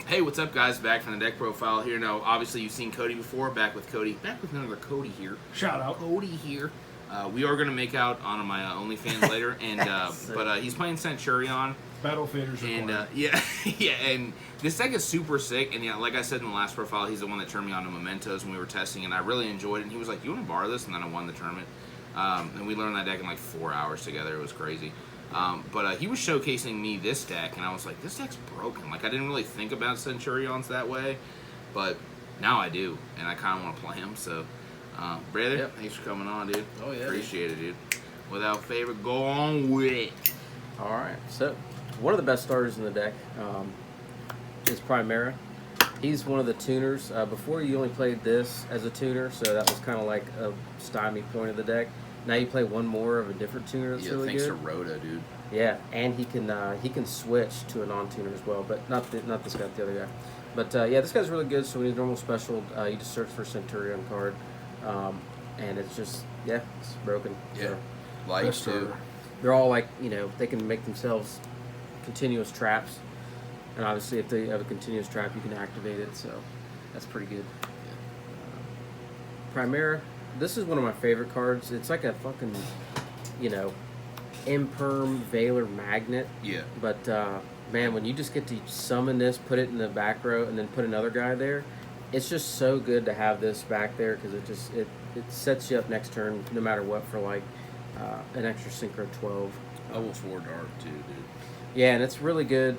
Hey, what's up, guys? Back from the deck profile here. Now, obviously, you've seen Cody before. Back with Cody. Back with another Cody here. Shout out. Cody here. We are going to make out on my OnlyFans later, and but he's playing Centur-ion. Battle faders and required. yeah, and this deck is super sick. And yeah, like I said in the last profile, he's the one that turned me on to Mementos when we were testing, and I really enjoyed it. And he was like, "You want to borrow this?" And then I won the tournament. And we learned that deck in like 4 hours together. It was crazy. But he was showcasing me this deck, and I was like, this deck's broken. Like, I didn't really think about Centurions that way, but now I do, and I kind of want to play him. So, brother, Yep. thanks for coming on, dude. Oh, yeah, Appreciate it, dude. Without favor, go on with it. All right. So, one of the best starters in the deck is Primera. He's one of the tuners. Before, you only played this as a tuner, so that was kind of like a stymie point of the deck. Now you play one more of a different tuner that's really thanks good. to ROTA, dude. Yeah, and he can switch to a non-tuner as well, but not this guy, the other guy. But yeah, this guy's really good. So when he's normal special, you just search for Centur-ion card, and it's just it's broken. Yeah, So, like too. they're all like they can make themselves continuous traps, and obviously if they have a continuous trap, you can activate it. So that's pretty good. Primera. This is one of my favorite cards. It's like a fucking, imperm Veiler magnet. Yeah. But, man, when you just get to summon this, put it in the back row, and then put another guy there, it's just so good to have this back there because it sets you up next turn no matter what for, like, an extra synchro 12. Level 4 dark, too, dude. Yeah, and it's really good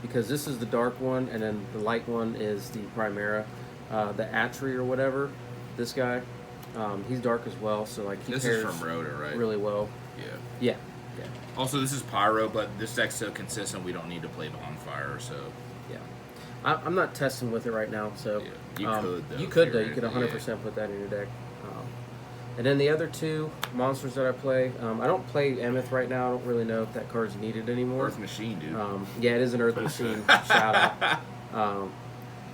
because this is the dark one, and then the light one is the Primera. The Atri or whatever, this guy. He's dark as well, so like he This pairs is from ROTA, right? really well. Yeah. Yeah. Also, this is Pyro, but this deck's so consistent we don't need to play Bonfire, so... Yeah. I'm not testing with it right now, so... Yeah. You could, though. You could, though. You could theoretically, 100% put that in your deck. And then the other two monsters that I play, I don't play Emeth right now. I don't really know if that card's needed anymore. Earth Machine, dude. Yeah, it is an Earth Machine. Shout out.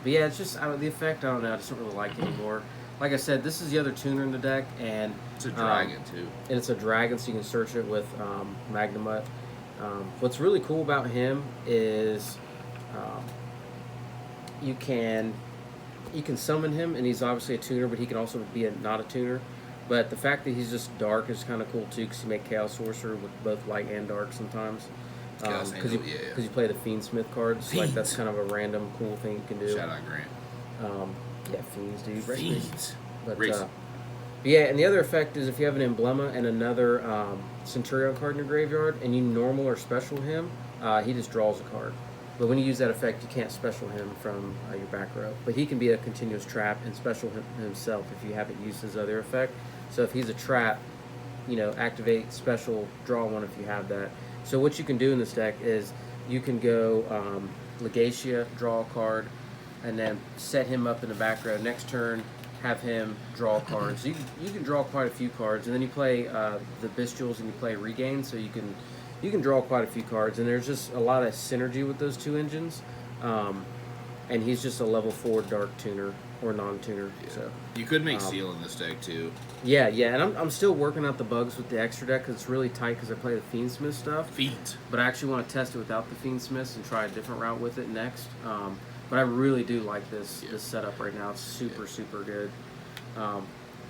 But yeah, it's just the effect, I don't know. I just don't really like it anymore. Like I said, this is the other tuner in the deck, and It's a dragon, too. and it's a dragon, so you can search it with Magnemut. What's really cool about him is you can summon him, and he's obviously a tuner, but he can also be not a tuner. But the fact that he's just dark is kind of cool too, because you make Chaos Sorcerer with both light and dark sometimes. Because you play the Fiend Smith cards, like that's kind of a random cool thing you can do. Shout out Grant. Yeah, Fiends, dude. Fiends. But Racing. yeah, and the other effect is if you have an Emblema and another Centur-ion card in your graveyard, and you normal or special him, he just draws a card. But when you use that effect, you can't special him from your back row. But he can be a continuous trap and special himself if you haven't used his other effect. So if he's a trap, activate special, draw one if you have that. So what you can do in this deck is you can go Legacia, draw a card, and then set him up in the back row. Next turn, have him draw cards. So you can draw quite a few cards, and then you play the Bystials and you play Regain, so you can draw quite a few cards. And there's just a lot of synergy with those two engines. And he's just a level 4 dark tuner or non-tuner. Yeah. So You could make Seal in this deck, too. yeah, and I'm still working out the bugs with the extra deck because it's really tight because I play the Fiend Smith stuff. Feet. But I actually want to test it without the Fiend Smiths and try a different route with it next. But I really do like this setup right now. It's super good.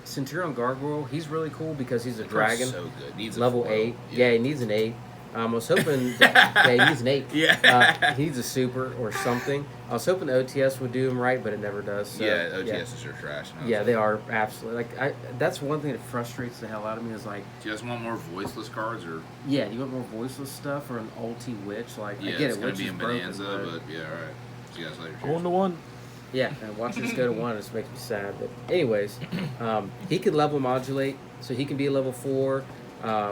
Centur-ion Gargoyle, he's really cool because he's a dragon. So good. Needs Level a foil. 8. Yeah, he needs an 8. I was hoping that, he needs an 8. Yeah. He needs a super or something. I was hoping the OTS would do him right, but it never does. So, Yeah, OTSs are trash now. Yeah, they are absolutely. That's one thing that frustrates the hell out of me is like. Do you guys want more voiceless cards, or? Yeah, you want more voiceless stuff or an ulti witch? Like, Yeah, I get it's it, gonna witch be is in broken, Bonanza, but yeah, all right. See you guys later. Going to one. Yeah, and watching this go to 1 just makes me sad. But anyways, he can level modulate, so he can be a level 4,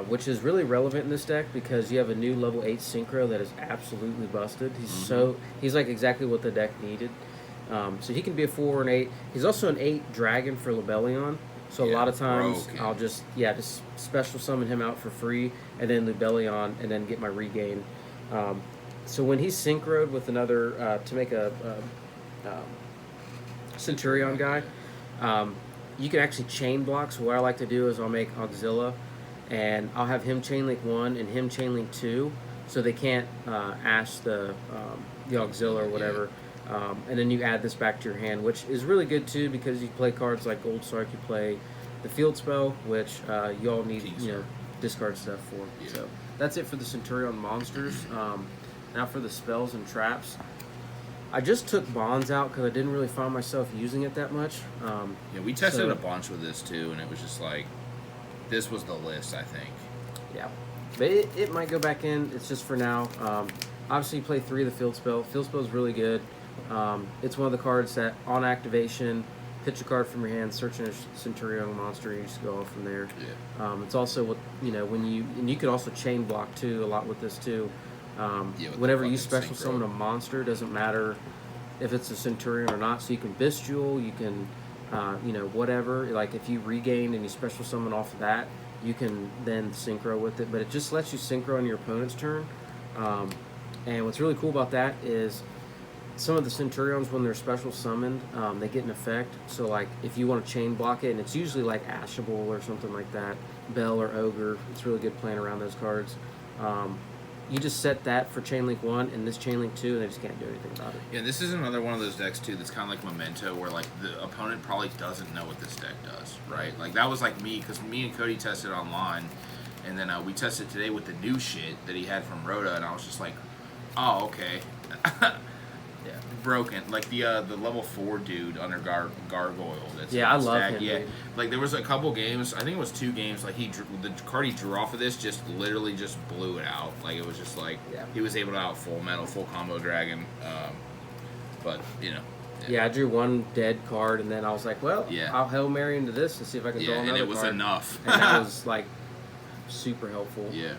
which is really relevant in this deck because you have a new level 8 synchro that is absolutely busted. He's like exactly what the deck needed. So he can be a 4 or an 8. He's also an 8 dragon for Libellion. So a lot of times I'll just special summon him out for free and then Libellion and then get my regain. So when he's synchroed with another to make a Centur-ion guy, you can actually chain block. So what I like to do is I'll make Auxilla and I'll have him chain link 1 and him chain link 2 so they can't ash the Auxilla or whatever. And then you add this back to your hand, which is really good too because you play cards like Gold Sark, you play the field spell, which you all need, discard stuff for. Yeah. So that's it for the Centur-ion monsters. Now for the spells and traps. I just took bonds out because I didn't really find myself using it that much. We tested a bunch with this too, and it was just like, this was the list, I think. Yeah. But it might go back in. It's just for now. Obviously, you play 3 of the field spell. Field spell is really good. It's one of the cards that, on activation, pitch a card from your hand, search in a Centur-ion monster, and you just go off from there. Yeah. It's also what when you could also chain block too a lot with this too. With Whenever the you fucking special synchro. summon a monster, doesn't matter if it's a Centur-ion or not. So you can Bystial, you can whatever. Like if you regain and you special summon off of that, you can then synchro with it. But it just lets you synchro on your opponent's turn. And what's really cool about that is some of the Centurions, when they're special summoned, they get an effect. So like if you want to chain block it, and it's usually like Ashable or something like that, Bell or Ogre, it's really good playing around those cards. You just set that for Chain Link 1 and this Chain Link 2, and they just can't do anything about it. Yeah, this is another one of those decks too that's kind of like Memento, where like the opponent probably doesn't know what this deck does, right? Like that was like me, because me and Cody tested online, and then we tested today with the new shit that he had from ROTA, and I was just like, oh, okay. Yeah. Broken. Like the level 4 dude under Gargoyle. That's Yeah, I in love stack. him, Yeah, dude. like there was a couple games. I think it was 2 games. Like the card he drew off of this just literally just blew it out. Like it was just like he was able to out full metal, full combo dragon. But Yeah, I drew one dead card, and then I was like, well, Yeah. I'll Hail Mary into this and see if I can draw another and it was card. enough. And that was like super helpful. Yeah.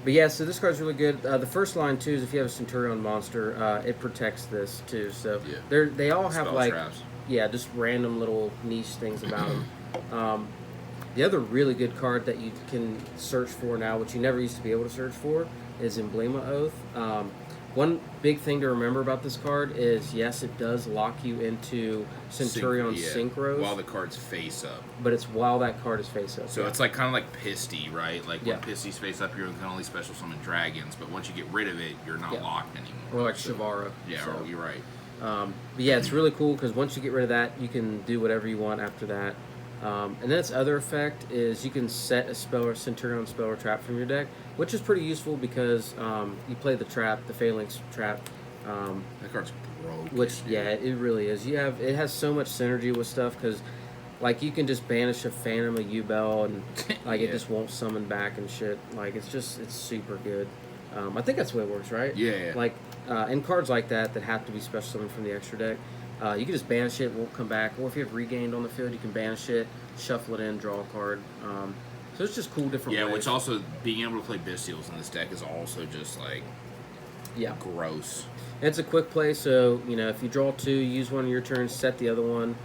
But yeah, so this card's really good. The first line too is if you have a Centur-ion monster, it protects this too. So they all have Spell like traps. just random little niche things about them. The other really good card that you can search for now, which you never used to be able to search for, is Emblema Oath. One big thing to remember about this card is, yes, it does lock you into Centur-ion synchros. While the card's face up. But it's while that card is face up. So it's like kind of like Pisty, right? Like when Yeah. Pisty's face up, you can only special summon dragons, but once you get rid of it, you're not locked anymore. Or like Shavara. Yeah, So, you're right. but yeah, it's really cool because once you get rid of that, you can do whatever you want after that. And then its other effect is you can set a spell or Centur-ion spell or trap from your deck, which is pretty useful because you play the trap, the Phalanx trap. That card's broken. Which, dude. yeah, it really is. It has so much synergy with stuff because, like, you can just banish a Phantom, a U-Bell, and like it just won't summon back and shit. Like, it's super good. I think that's the way it works, right? Yeah. Like, in cards like that have to be special summoned from the extra deck, you can just banish it, it won't come back. Or if you have regained on the field, you can banish it, shuffle it in, draw a card. So it's just cool different ways. Yeah, which also, being able to play Bystials in this deck is also just, like, gross. It's a quick play, so, if you draw 2, use one of your turns, set the other one.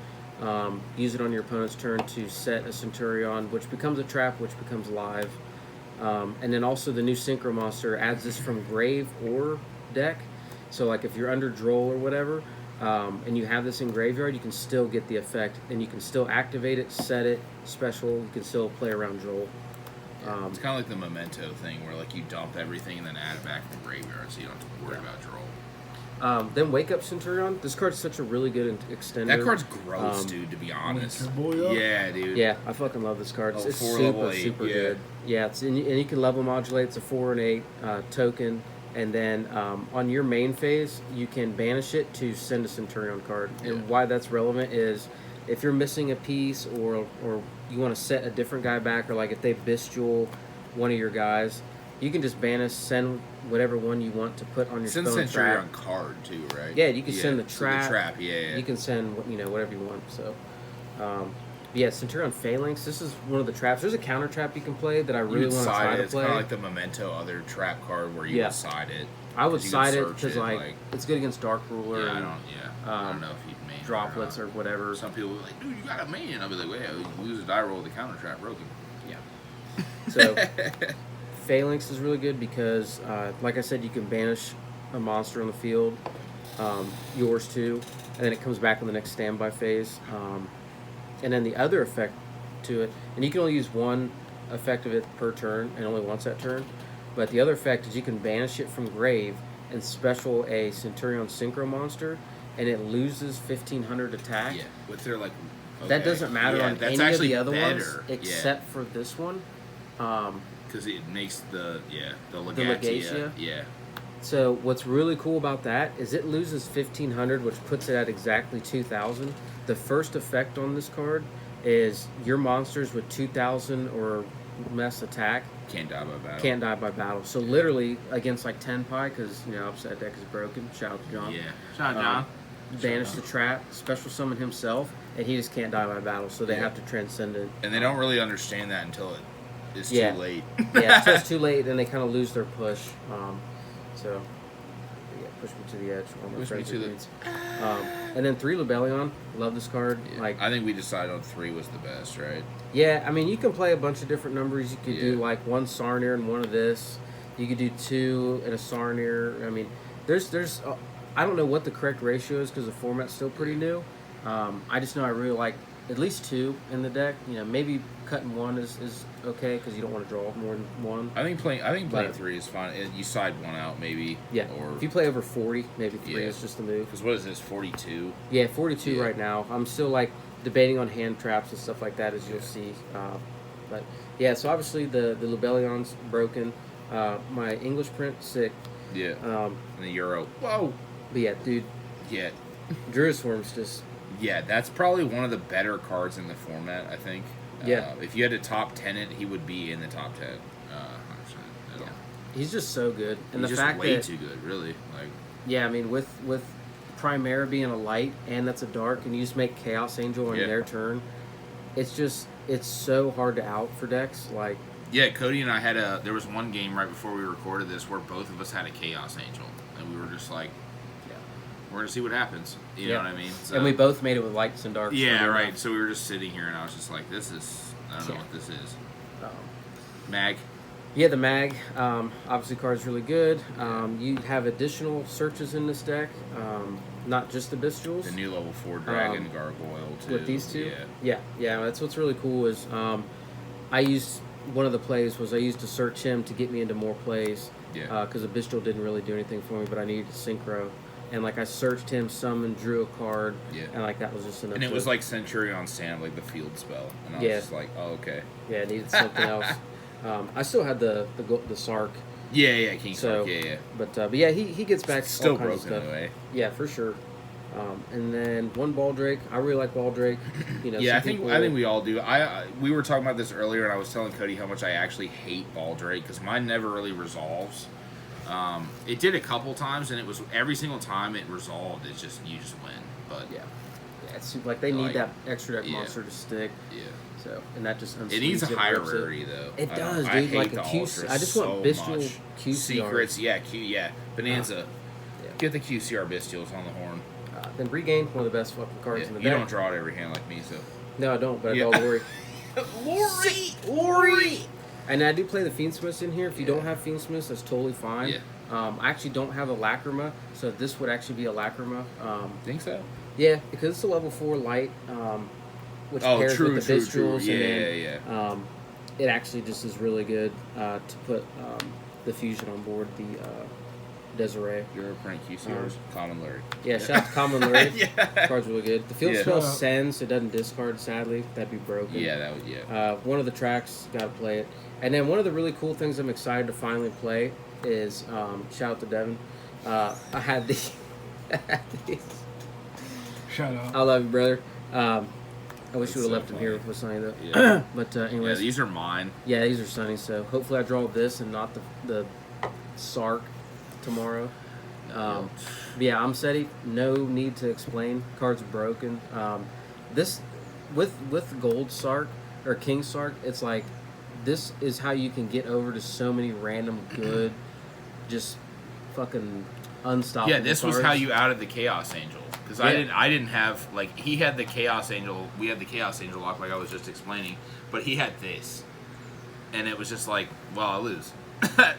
Use it on your opponent's turn to set a Centur-ion, which becomes a trap, which becomes live. And then also the new Synchro monster adds this from grave or deck. So, like, if you're under Droll or whatever, and you have this in graveyard, you can still get the effect, and you can still activate it, set it, special, you can still play around Droll. It's kind of like the Memento thing, where like you dump everything and then add it back from the graveyard, so you don't have to worry about Droll. Then Wake Up Centurion. This card's such a really good extender. That card's gross, dude, to be honest. Your boy up. Yeah, dude. Yeah, I fucking love this card. It's 4 level super 8, good. Yeah, and you can level modulate. It's a 4 and 8 token. And then on your main phase, you can banish it to send a Centurion card. And why that's relevant is if you're missing a piece or you want to set a different guy back, or like if they Bystial one of your guys, you can just banish, send whatever one you want to put on your Send spell and Centurion trap. card too, right? Yeah, you can send the trap. So the trap, yeah. You can send whatever you want. So, yeah, Centurion Phalanx. This is one of the traps. There's a counter trap you can play that I really want to try it. to It's play. kind of like the Memento other trap card where you would side it. I would 'cause you side can it search because it, like it's good against Dark Ruler. Yeah, and, I don't know if he'd main droplets or whatever. Some people are like, dude, you got a main. I'll be like, well, yeah, you lose a die roll with the counter trap broken. Yeah. So Phalanx is really good because, like I said, you can banish a monster on the field, yours too, and then it comes back on the next standby phase. And then the other effect to it, and you can only use one effect of it per turn, and only once that turn. But the other effect is you can banish it from grave, and special a Centur-ion synchro monster, and it loses 1500 attack. Yeah, with their like. Okay. That doesn't matter on that's any of the other better. ones except for this one. Because it makes the the Legatia. Yeah. So what's really cool about that is it loses 1500, which puts it at exactly 2000. The first effect on this card is your monsters with 2000 or less attack Can't die by battle. can't die by battle. So literally against like 10 pie, because upset deck is broken. Shout out to John. Yeah. Shout out, John. Banish the trap, special summon himself, and he just can't die by battle. So they have to transcend it. And they don't really understand that until it is Yeah. too late. Yeah, until it's too late, then they kind of lose their push. So, yeah, push me to the edge. All my Push me friends to are the- dudes. And then 3 Lebellion. Love this card. Yeah. Like, I think we decided on 3 was the best, right? yeah, I mean, you can play a bunch of different numbers. You could do Yeah. like 1 Sarnir and 1 of this. You could do 2 and a Sarnir. I mean, there's I don't know what the correct ratio is because the format's still pretty new. I just know I really like at least 2 in the deck. Maybe cutting 1 is okay because you don't want to draw more than 1. I think playing But- 3 is fine. You side 1 out maybe. Yeah. Or If you play over 40, maybe 3 Yeah. is just the move. because what is this 42? Yeah, 42 Yeah. right now. I'm still like debating on hand traps and stuff like that, as you'll see. But yeah, so obviously the Lebellion's broken. My English print sick. Yeah. Um, And the Euro. Whoa. but yeah, dude, Yeah. Druisworm's just Yeah, that's probably one of the better cards in the format, I think. Yeah. If you had to top 10 it, he would be in the top 10. 100%. yeah, he's just so good. And He's the just fact way that too good, really. Like, yeah, I mean with Primera being a light and that's a dark, and you just make Chaos Angel on Yeah. their turn, it's so hard to out for decks. Like yeah, Cody and I had there was one game right before we recorded this where both of us had a Chaos Angel, and we were just like, we're gonna see what happens. You know what I mean? So, and we both made it with lights and darks. yeah, funny right. enough. So we were just sitting here, and I was just like, I don't know what this is. Um, Mag. Yeah, the mag. Obviously, card's really good. You have additional searches in this deck, not just the Bystials. The new level 4 Dragon Gargoyle, too. With these two? Yeah. Yeah. That's what's really cool is I used one of the plays was I used to search him to get me into more plays. Yeah. Because the Bystial didn't really do anything for me, but I needed to synchro. And like I searched him, summoned, drew a card, and like that was just enough. And it was like Centur-ion Sand, like the field spell. And I was just like, oh, okay. Yeah, it needed something else. I still had the Sark. Yeah, King So, Sark, yeah. But yeah, he gets back Still all kinds of broken stuff. anyway. Yeah, for sure. And then 1 Baldrake. I really like Baldrake. Yeah, some I think we all do. We were talking about this earlier, and I was telling Cody how much I actually hate Baldrake because mine never really resolves. It did a couple times, and it was every single time it resolved. It's just you just win. But yeah, it's like they need like, that extra deck yeah. monster to stick. yeah, So and that just it needs a higher rips it. rarity though. It I does, don't- dude. I hate Like the a QC. Ultras I just so want Bystial much. QCR. Secrets, yeah, Bonanza. Yeah. Get the QCR Bystials on the horn. Then Regain, one of the best fucking cards in the You deck. don't draw it every hand like me, so. No, I don't. But Yeah. I draw Lori. Lori. And I do play the Fiend Smiths in here. If you don't have Fiend Smiths, that's totally fine. Yeah. I actually don't have a Lacrima, so this would actually be a Lacrima. Think so? Yeah, because it's a level 4 light, which Oh, pairs true, with the true. Bystials. And then, it actually just is really good to put the fusion on board the Desiree. You're a prank QCRs. Common Larry. Yeah, shout out to Common Larry. Yeah. Card's really good. The field Yeah. spell sends, it doesn't discard, sadly. That'd be broken. Yeah, that would, yeah. One of the tracks, gotta play it. And then one of the really cool things I'm excited to finally play is, shout out to Devin, I had these. Shout out. I love you, brother. I wish you would have left him here with Sunny, though. Yeah. But Yeah, anyways, these are mine. yeah, these are Sunny, so hopefully I draw this and not the Sark tomorrow. But yeah, I'm Seti. No need to explain. Card's broken. This with Gold Sark or King Sark, it's like this is how you can get over to so many random good, just fucking unstoppable. Yeah, this was cards. how you outed the Chaos Angel. Because Yeah. I didn't have, like, he had the Chaos Angel, we had the Chaos Angel lock like I was just explaining, but he had this. And it was just like, well, I lose.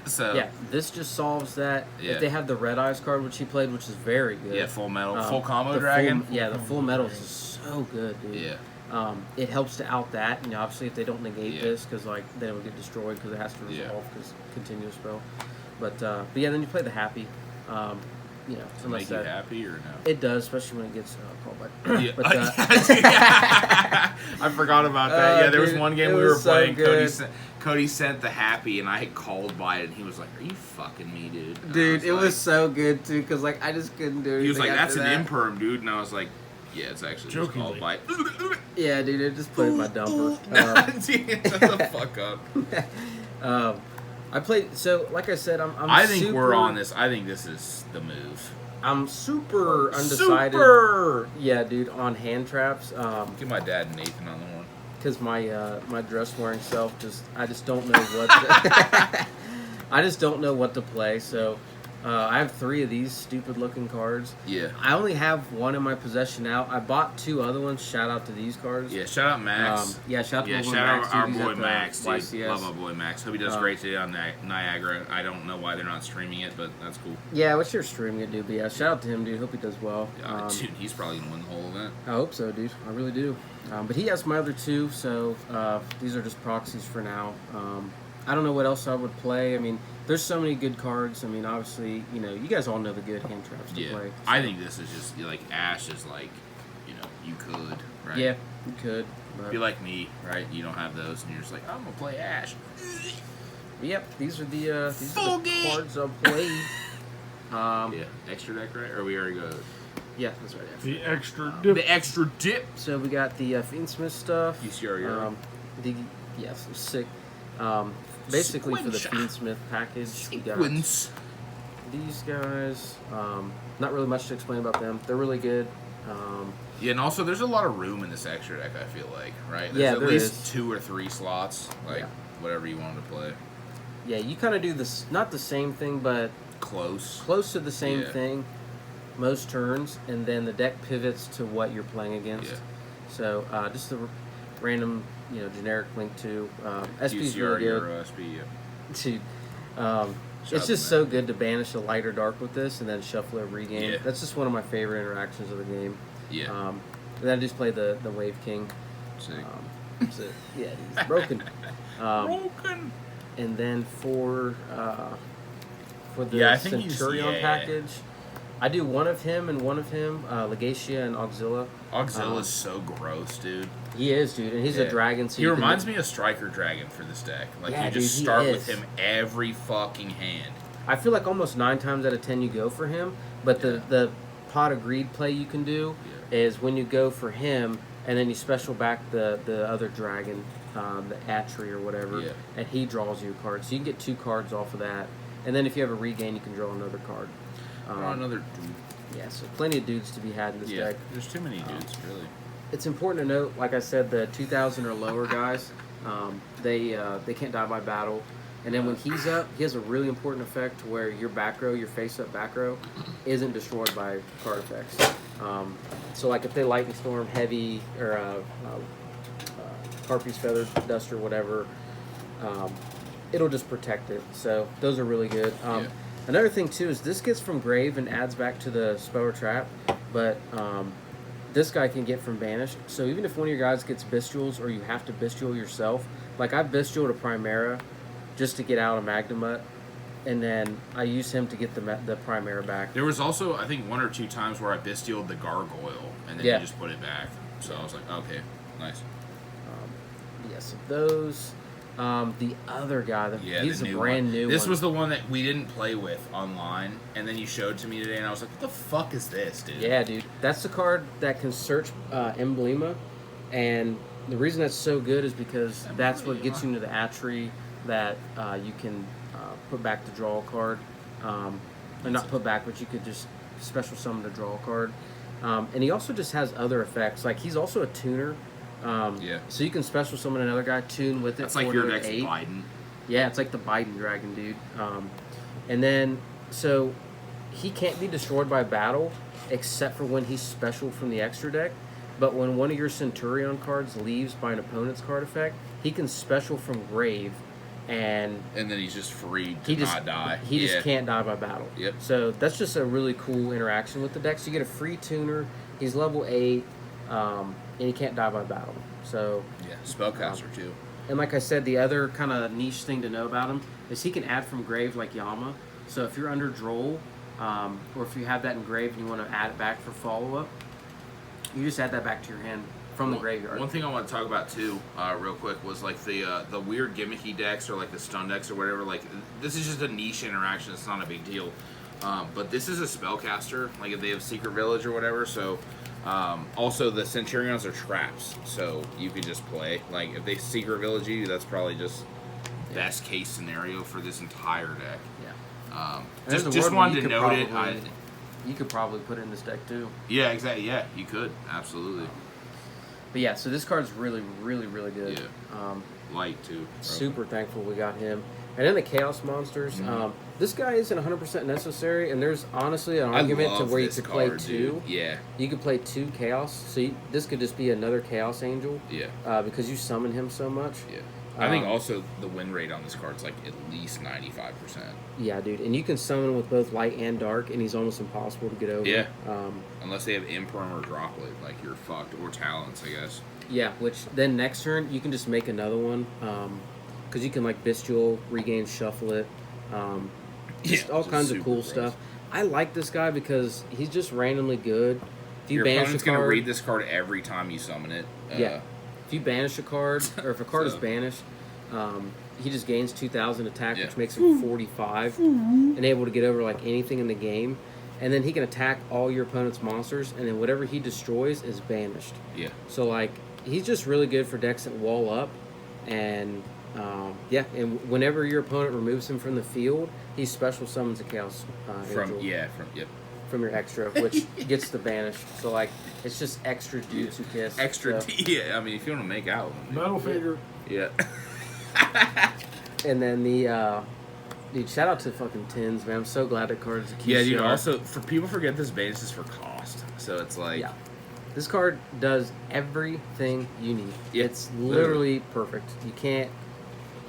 So Yeah, this just solves that. Yeah. If they have the Red Eyes card, which he played, which is very good. yeah, full metal, Um, full combo the dragon. The full metals is so good, dude. Yeah. It helps to out that, and obviously if they don't negate Yeah. this, because like then it would get destroyed because it has to Yeah. resolve because continuous spell. But yeah, then you play the Happy. You know, Does it make you happy or no? It does, especially when it gets called by. Yeah. But, I forgot about that. Yeah, there was dude, one game it we were was so playing. good. Cody sent the happy, and I had called by it, and he was like, "Are you fucking me, dude?" And Dude, it like, was so good too, because like I just couldn't do anything. He was like, "That's after an that. imperm, dude," and I was like, "Yeah, it's actually just called by." Yeah, dude, it just played my dumper. Shut the fuck up. I played. So, like I said, I think we're on this. I think this is the move. I'm super undecided. Super. Yeah, dude, on hand traps. Get my dad and Nathan on the one. Because my dress wearing self I just don't know what to, I just don't know what to play. So I have 3 of these stupid looking cards. Yeah. I only have 1 in my possession now. I bought 2 other ones. Shout out to these cards. Yeah, shout out Max. Shout out to shout Max, out our dude. boy He's at Max, dude. YCS. Love our boy Max. Hope he does great today on Niagara. I don't know why they're not streaming it, but that's cool. Yeah, what's your streaming it, dude? But yeah, shout out to him, dude. Hope he does well. Dude, he's probably gonna win the whole event. I hope so, dude. I really do. But he has my other 2, so these are just proxies for now. I don't know what else I would play. I mean, there's so many good cards. I mean, obviously, you know, you guys all know the good hand traps to play. So. I think this is just like Ash is like, you know, you could, right? Yeah, you could. But be like me, right? You don't have those, and you're just like, I'm gonna play Ash. Yep, these are the cards I'll play. Yeah, extra deck, right? Or we already go. Yeah, that's right. The extra dip. The extra dip. So we got the Fiend Smith stuff. UCR, yes, it was sick. Basically for the Fiend Smith package, we got these guys. Not really much to explain about them. They're really good. Yeah, and also there's a lot of room in this extra deck. I feel like, right? There's Yeah, at there least is. 2 or 3 slots, like whatever you wanted to play. Yeah, you kind of do this, not the same thing, but Close to the same thing most turns, and then the deck pivots to what you're playing against. Yeah. So just a random, you know, generic link to SP's UCR, really good. Euro SP, yeah. Dude, out it's to just so good to banish a light or dark with this, and then shuffle it regain. Yeah. That's just one of my favorite interactions of the game. Yeah. And then I just play the Wave King. Sick. So, yeah, he's broken. Broken. And then for the Yeah, I think Centur-ion package, I do one of him and one of him, Legacia and Auxilla. Auxilla's so gross, dude. He is, dude, and he's a dragon. So he reminds me of Striker Dragon for this deck. Like, Yeah, you just dude, he start is. with him every fucking hand. I feel like almost 9 times out of 10 you go for him, but the pot of greed play you can do is when you go for him, and then you special back the other dragon, the Atri or whatever, and he draws you a card. So you can get 2 cards off of that, and then if you have a regain, you can draw another card. Another dude. Yeah, so plenty of dudes to be had in this deck. There's too many dudes, really. It's important to note, like I said, the 2,000 or lower guys, they can't die by battle. And then when he's up, he has a really important effect where your back row, your face-up back row, isn't destroyed by card effects. So like if they Lightning Storm, Heavy, or Harpy's Feather Dust or whatever, it'll just protect it. So those are really good. Another thing too is this gets from grave and adds back to the spell or trap, but this guy can get from banished. So even if one of your guys gets Bystials or you have to Bystial yourself, like I've Bystialed a Primera just to get out a Magnamut, and then I use him to get the Primera back. There was also, I think, 1 or 2 times where I Bystialed the Gargoyle, and then you just put it back. So I was like, okay, nice. Yes, those. The other guy, he's a brand new one. This was the one that we didn't play with online, and then you showed to me today, and I was like, what the fuck is this, dude? Yeah, dude. That's the card that can search Emblema, and the reason that's so good is because that's what gets you into the Atri that you can put back to draw a card. Or not put back, but you could just special summon to draw a card. And he also just has other effects. Like, he's also a tuner. So you can special summon another guy, tune with it. That's like your next Biden. Yeah, it's like the Biden dragon, dude. And then, so he can't be destroyed by battle except for when he's special from the extra deck. But when one of your Centur-ion cards leaves by an opponent's card effect, he can special from grave, and then he's just free to not die. He just can't die by battle. Yep. So that's just a really cool interaction with the deck. So you get a free tuner. He's level 8. And he can't die by battle. So spellcaster too. And like I said, the other kind of niche thing to know about him is he can add from grave like Yama. So if you're under Droll, or if you have that engraved and you want to add it back for follow-up, you just add that back to your hand from the graveyard. One thing I want to talk about too, real quick, was like the weird gimmicky decks or like the stun decks or whatever. Like this is just a niche interaction. It's not a big deal. But this is a spellcaster. Like if they have Secret Village or whatever. So also the Centur-ions are traps. So you can just play. Like if they Secret Village you, that's probably just best case scenario for this entire deck. Yeah. Just wanted to note it. You could probably put it in this deck too. Yeah, exactly. Yeah, you could absolutely. But yeah, so this card's really, really, really good. Yeah. Light too. Super thankful we got him. And then the Chaos Monsters. This guy isn't 100% necessary, and there's honestly an argument to where you could play two. Yeah. You could play two Chaos, so this could just be another Chaos Angel. Yeah. Because you summon him so much. Yeah. I think also the win rate on this card's like at least 95%. Yeah, dude. And you can summon with both light and dark, and he's almost impossible to get over. Yeah. Unless they have Imperm or Droplet, like you're fucked. Or Talents, I guess. Yeah, which then next turn you can just make another one. Because you can like Bystial, regain, shuffle it. Just all kinds of cool stuff. I like this guy because he's just randomly good. If you Your banish opponent's a card, going to read this card every time you summon it. Yeah. If you banish a card, or if a card is banished, he just gains 2,000 attack, which makes him 45, and able to get over like anything in the game. And then he can attack all your opponent's monsters, and then whatever he destroys is banished. Yeah. So like he's just really good for decks that wall up, and and whenever your opponent removes him from the field, he special summons a Chaos Angel. From your extra, which gets the banished. So like it's just extra Jutsu Kiss. Extra, yeah. I mean, if you want to make out, Metal Figure. Yeah. And then the dude, shout out to fucking Tins, man. I'm so glad that card is a key. Yeah, dude. Also, for people forget this base is for cost, so it's like this card does everything you need. Yeah, it's literally perfect. You can't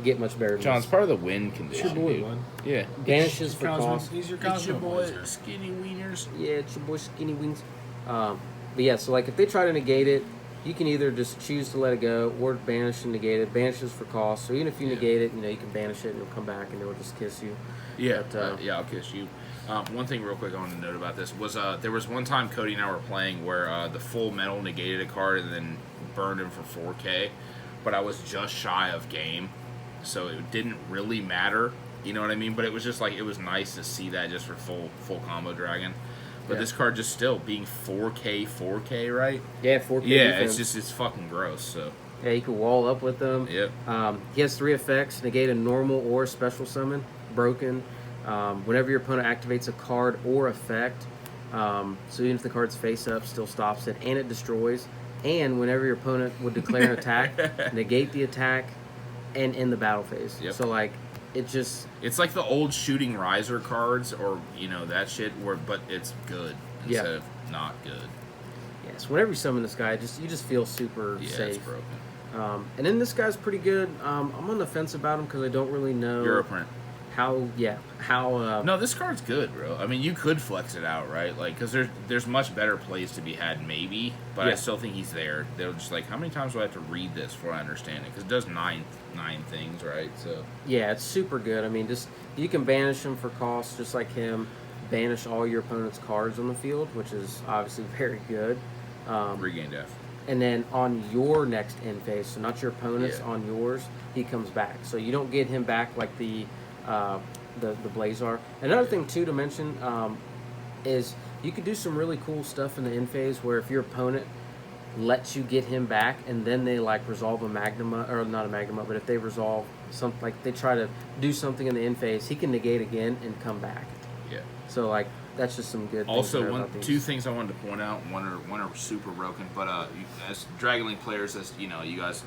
get much better than John, this. it's part of the win condition. It's your boy, dude. man. Yeah. Banishes for cost. He's your It's your Cosmo boy, Blazer. Skinny Wieners. Yeah, it's your boy Skinny Wings. But yeah, so like if they try to negate it, you can either just choose to let it go or banish and negate it. Banishes for cost. So even if you negate it, you can banish it and it'll come back and it'll just kiss you. Yeah, But, I'll kiss you. One thing real quick I wanted to note about this was there was one time Cody and I were playing where the full metal negated a card and then burned him for 4K, but I was just shy of game, so it didn't really matter, you know what I mean? But it was just like, it was nice to see that just for full combo dragon. But this card just still being 4K, right? Yeah, 4K Yeah, defense. it's fucking gross, so. Yeah, you can wall up with them. Yep. He has 3 effects: negate a normal or special summon, broken. Whenever your opponent activates a card or effect, so even if the card's face up, still stops it, and it destroys. And whenever your opponent would declare an attack, negate the attack, and end the battle phase. Yep. So like, it just It's like the old shooting riser cards, or that shit, but it's good instead of not good. yes. Whenever you summon this guy, you just feel super Yeah, safe. it's broken. And then this guy's pretty good. I'm on the fence about him because I don't really know Europrint. how. No, this card's good, bro. I mean, you could flex it out, right? Like, because there's much better plays to be had, maybe. But I still think he's there. They're just like, how many times do I have to read this before I understand it? Because it does nine things, right? So Yeah, it's super good. I mean, just you can banish him for cost, just like him. Banish all your opponent's cards on the field, which is obviously very good. regain def. And then on your next end phase, so not your opponent's, Yeah. on yours, he comes back. So you don't get him back like the Blazar. Another thing too to mention is you could do some really cool stuff in the end phase where if your opponent lets you get him back and then they like resolve a Magnuma, or not a Magnuma, but if they resolve something, like they try to do something in the end phase, he can negate again and come back. Yeah. So like that's just some good things Also, there about these. two things I wanted to point out. One are super broken, but as Dragon Link players, as you guys,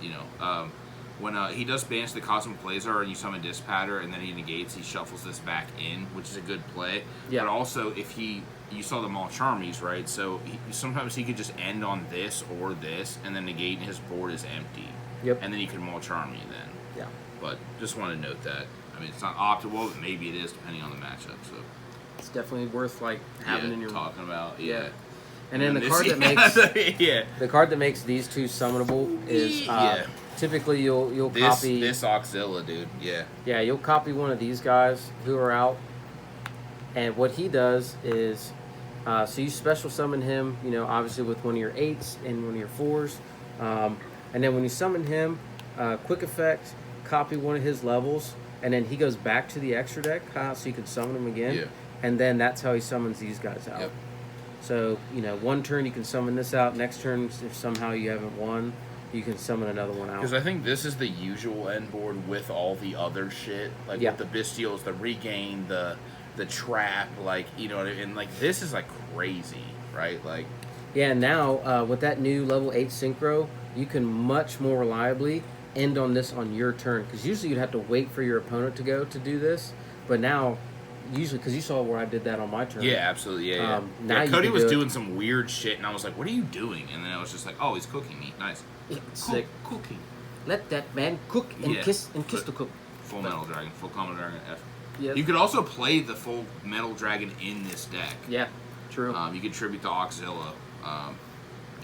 when he does banish the Cosmic Blazar and you summon Dispatter and then he negates, he shuffles this back in, which is a good play. Yeah. But also, if you saw the Maul Charmies, right? So sometimes he could just end on this or this, and then negate, and his board is empty. Yep. And then you can Maul Charmy then. Yeah. But just want to note that. I mean, it's not optimal, but maybe it is depending on the matchup. So It's definitely worth like having in your talking about And then the card that makes the card that makes these two summonable is typically you'll copy this Auxilla, dude. Yeah. Yeah, you'll copy one of these guys who are out, And what he does is, so you special summon him, obviously with one of your 8s and one of your 4s. And then when you summon him, quick effect, copy one of his levels, and then he goes back to the extra deck, so you can summon him again. Yeah. And then that's how he summons these guys out. Yep. So, one turn you can summon this out. Next turn, if somehow you haven't won, you can summon another one out. Because I think this is the usual end board with all the other shit. Like with the Bystials, the regain, the trap, and like this is like crazy, right? Like yeah, now with that new level 8 synchro, you can much more reliably end on this on your turn. Because usually you'd have to wait for your opponent to go to do this. But now, usually, because you saw where I did that on my turn. Yeah, absolutely. Yeah. Now Cody was doing some weird shit, and I was like, "What are you doing?" And then I was just like, "Oh, he's cooking me. Nice." Sick. Cooking. Let that man cook and kiss the cook. Full Metal Dragon, full Combo Dragon F. Yep. You could also play the full Metal Dragon in this deck. Yeah, true. You could tribute the Auxilla.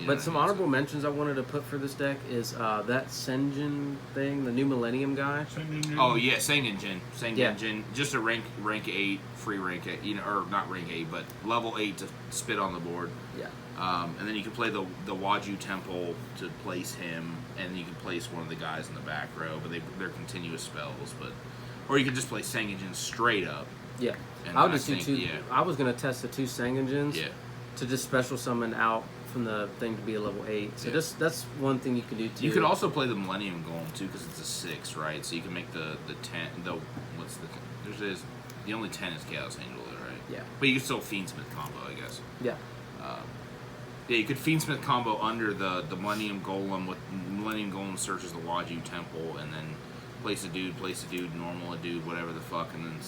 But some honorable mentions I wanted to put for this deck is that Senjin thing, the new Millennium guy. Oh yeah, Sengen Yeah. Jin, just a rank 8, free rank 8, or not rank 8, but level 8 to spit on the board. Yeah. And then you can play the Waju Temple to place him, and you can place one of the guys in the back row, but they're continuous spells. Or you can just play Sengen straight up. Yeah. And I would just do 2. Yeah. I was gonna test the 2 Sengenjins. Yeah. To just special summon out from the thing to be a level 8. So that's one thing you can do too. You could also play the Millennium Golem too, because it's a 6, right? So you can make the 10. The only 10 is Chaos Angel, right? Yeah. But you can still Fiend Smith combo, I guess. Yeah. Yeah, you could Fiend Smith combo under the Millennium Golem with Millennium Golem searches the Waju Temple, and then place a dude, normal a dude, whatever the fuck, and then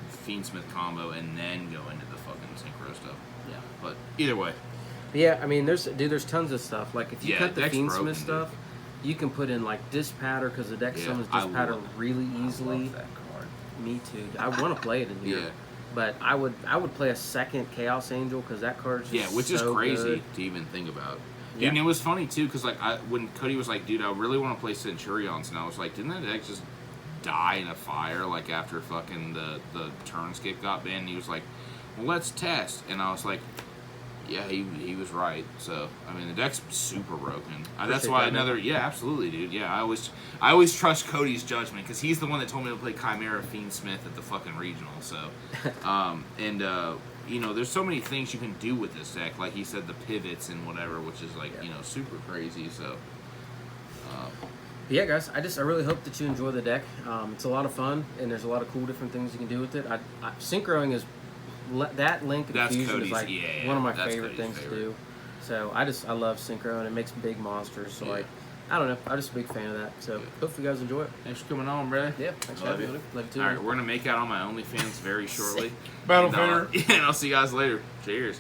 Fiend Smith combo, and then go into the fucking synchro stuff. Yeah. But either way. Yeah, I mean, there's tons of stuff. Like if you cut the deck's Fiend broken, Smith stuff, you can put in like Dispatter because the deck summons Dispatter really easily. I love that card. Me too. I want to play it in here. Yeah. But I would play a second Chaos Angel because that card's just which is so crazy good. to even think about. Yeah. And it was funny too, because like when Cody was like, "Dude, I really want to play Centur-ions," and I was like, "Didn't that deck just die in a fire like after fucking the Turnscape got banned?" And he was like, "Well, let's test," and I was like, "Yeah, he was right." So I mean, the deck's super broken. That's why absolutely, dude. Yeah, I always trust Cody's judgment because he's the one that told me to play Chimera Fiend Smith at the fucking regional. So, there's so many things you can do with this deck. Like he said, the pivots and whatever, which is like super crazy. So, yeah, guys, I really hope that you enjoy the deck. It's a lot of fun, and there's a lot of cool different things you can do with it. Synchroing is that link and fusion Cody's, is like one of my favorite Cody's things to do. So I love synchro, and it makes big monsters. So I don't know, I'm just a big fan of that. So hopefully you guys enjoy it. Thanks for coming on, brother. Yeah, thanks for having me. Love you too. All right, we're gonna make out on my OnlyFans very shortly. Battlefighter. And I'll see you guys later. Cheers.